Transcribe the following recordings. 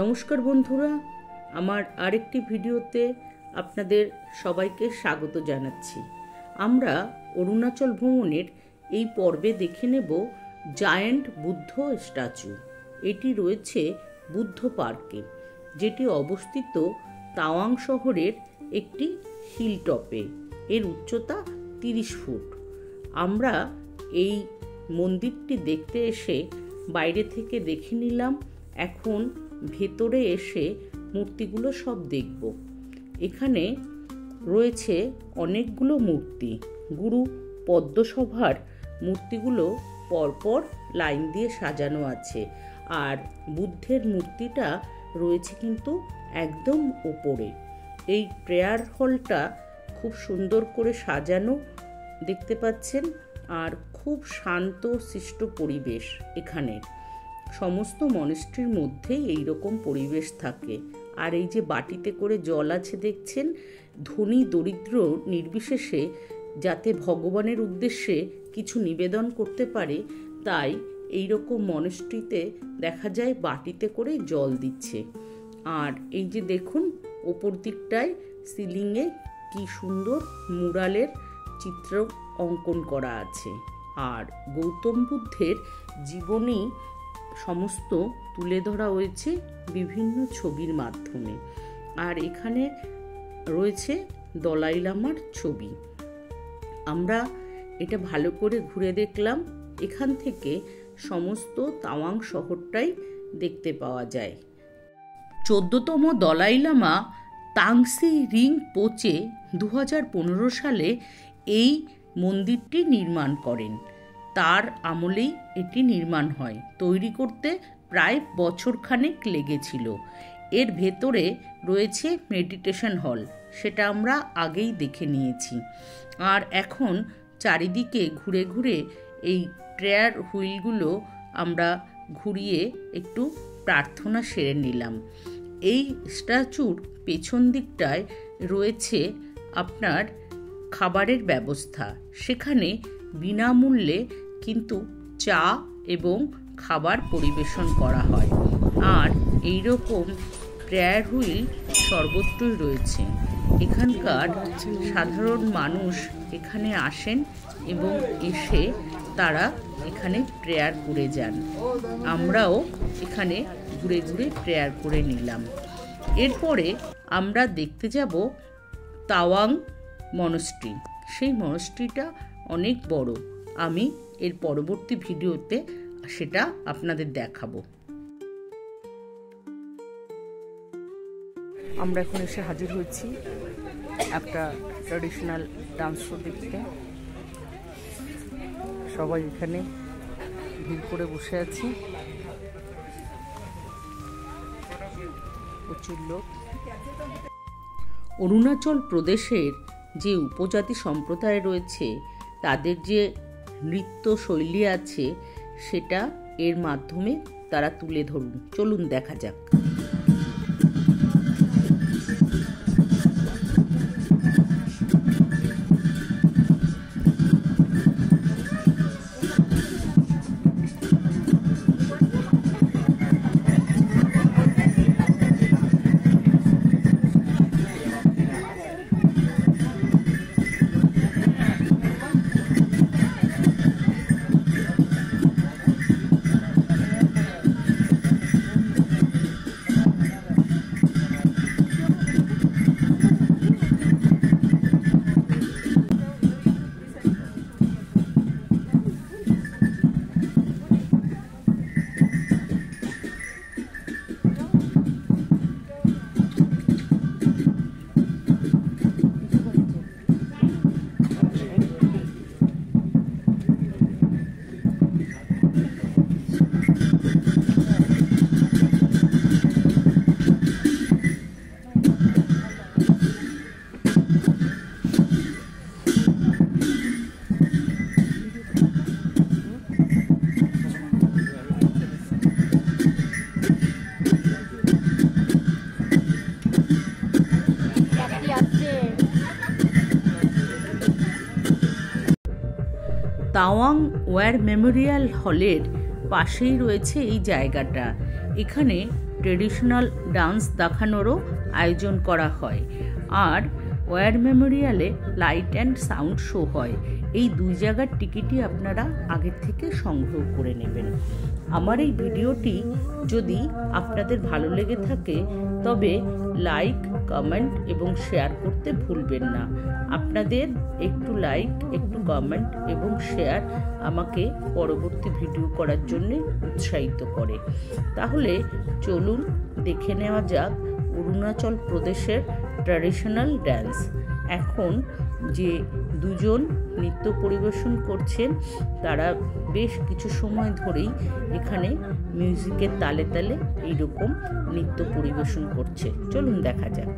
নমস্কার বন্ধুরা, আমার আরেকটি ভিডিওতে আপনাদের সবাইকে স্বাগত জানাচ্ছি। আমরা অরুণাচল ভ্রমণের এই পর্বে দেখে নেব জায়ান্ট বুদ্ধ স্ট্যাচু। এটি রয়েছে বুদ্ধ পার্কে, যেটি অবস্থিত তাওয়াং শহরের একটি হিলটপে। এর উচ্চতা 30 ফুট। আমরা এই মন্দিরটি দেখতে এসে বাইরে থেকে দেখে নিলাম। এখন ভেতরে এসে মূর্তিগুলো সব দেখব। এখানে রয়েছে অনেকগুলো মূর্তি। গুরু পদ্মসভার মূর্তিগুলো পরপর লাইন দিয়ে সাজানো আছে, আর বুদ্ধের মূর্তিটা রয়েছে কিন্তু একদম উপরে। এই প্রেয়ার হলটা খুব সুন্দর করে সাজানো দেখতে পাচ্ছেন, আর খুব শান্ত শিষ্ট পরিবেশ। এখানে সমস্ত মনস্ট্রির মধ্যেই এইরকম পরিবেশ থাকে। আর এই যে বাটিতে করে জল আছে দেখছেন, ধনী দরিদ্র নির্বিশেষে যাতে ভগবানের উদ্দেশ্যে কিছু নিবেদন করতে পারে, তাই এইরকম মনস্ট্রিতে দেখা যায় বাটিতে করে জল দিচ্ছে। আর এই যে দেখুন, ওপর দিকটায় সিলিংয়ে কি সুন্দর মুরালের চিত্র অঙ্কন করা আছে। আর গৌতম বুদ্ধের জীবনী সমস্ত তুলে ধরা হয়েছে বিভিন্ন ছবির মাধ্যমে। আর এখানে রয়েছে দলাই লামার ছবি। আমরা এটা ভালো করে ঘুরে দেখলাম। এখান থেকে সমস্ত তাওয়াং শহরটাই দেখতে পাওয়া যায়। 14তম দলাই লামা তাংসি রিংপোচে 2015 সালে এই মন্দিরটি নির্মাণ করেন। তার আমলেই এটি নির্মাণ হয়। তৈরি করতে প্রায় বছরখানেক লেগেছিল। এর ভেতরে রয়েছে মেডিটেশন হল, সেটা আমরা আগেই দেখে নিয়েছি। আর এখন চারিদিকে ঘুরে ঘুরে এই প্রেয়ার হুইলগুলো আমরা ঘুরিয়ে একটু প্রার্থনা সেরে নিলাম। এই স্ট্যাচুর পেছন দিকটায় রয়েছে আপনার খাবারের ব্যবস্থা। সেখানে বিনামূল্যে কিন্তু চা এবং খাবার পরিবেশন করা হয়। আর এই রকম প্রেয়ার হুইল সর্বত্রই রয়েছে। এখানকার সাধারণ মানুষ এখানে আসেন এবং এসে তারা এখানে প্রেয়ার করে যান। আমরাও এখানে ঘুরে ঘুরে প্রেয়ার করে নিলাম। এরপরে আমরা দেখতে যাব তাওয়াং মনস্ট্রি। সেই মনস্ট্রিটা অনেক বড়। আমি এর পরবর্তী ভিডিওতে সেটা আপনাদের দেখাবো। আমরা এখন এসে হাজির হয়েছি একটা ট্র্যাডিশনাল ডান্স শো দেখতে। সবাই এখানে ভিড় করে বসে আছি, প্রচুর লোক। অরুণাচল প্রদেশের যে উপজাতি সম্প্রদায় রয়েছে, তাদের যে নৃত্য শৈলী আছে, সেটা এর মাধ্যমে তারা তুলে ধরুন। চলুন দেখা যাক। তাওয়াং ওয়ার মেমোরিয়াল হলের পাশেই রয়েছে এই জায়গাটা। এখানে ট্রেডিশনাল ডান্স দেখানোরও আয়োজন করা হয়। আর ওয়ার মেমোরিয়ালে লাইট অ্যান্ড সাউন্ড শো হয়। এই 2 জায়গার টিকিটই আপনারা আগের থেকে সংগ্রহ করে নেবেন। আমার এই ভিডিওটি যদি আপনাদের ভালো লেগে থাকে তবে লাইক, কমেন্ট এবং শেয়ার করতে ভুলবেন না। আপনাদের একটু লাইক, একটু কমেন্ট এবং শেয়ার আমাকে পরবর্তী ভিডিও করার জন্য উৎসাহিত করে। তাহলে চলুন দেখে নেওয়া যাক অরুণাচল প্রদেশের ট্র্যাডিশনাল ডান্স। এখন যে 2জন নৃত্য পরিবেশন করছেন তারা বেশ কিছু সময় ধরেই এখানে মিউজিকের তালে তালে এইরকম নৃত্য পরিবেশন করছে। চলুন দেখা যাক।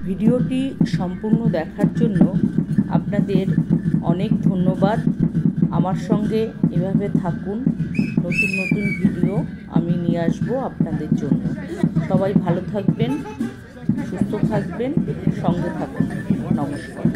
ভিডিওটি সম্পূর্ণ দেখার জন্য আপনাদের অনেক ধন্যবাদ। আমার সঙ্গে এভাবে থাকুন, নতুন নতুন ভিডিও আমি নিয়ে আসবো আপনাদের জন্য। সবাই ভালো থাকবেন, সুস্থ থাকবেন, সঙ্গে থাকুন। নমস্কার।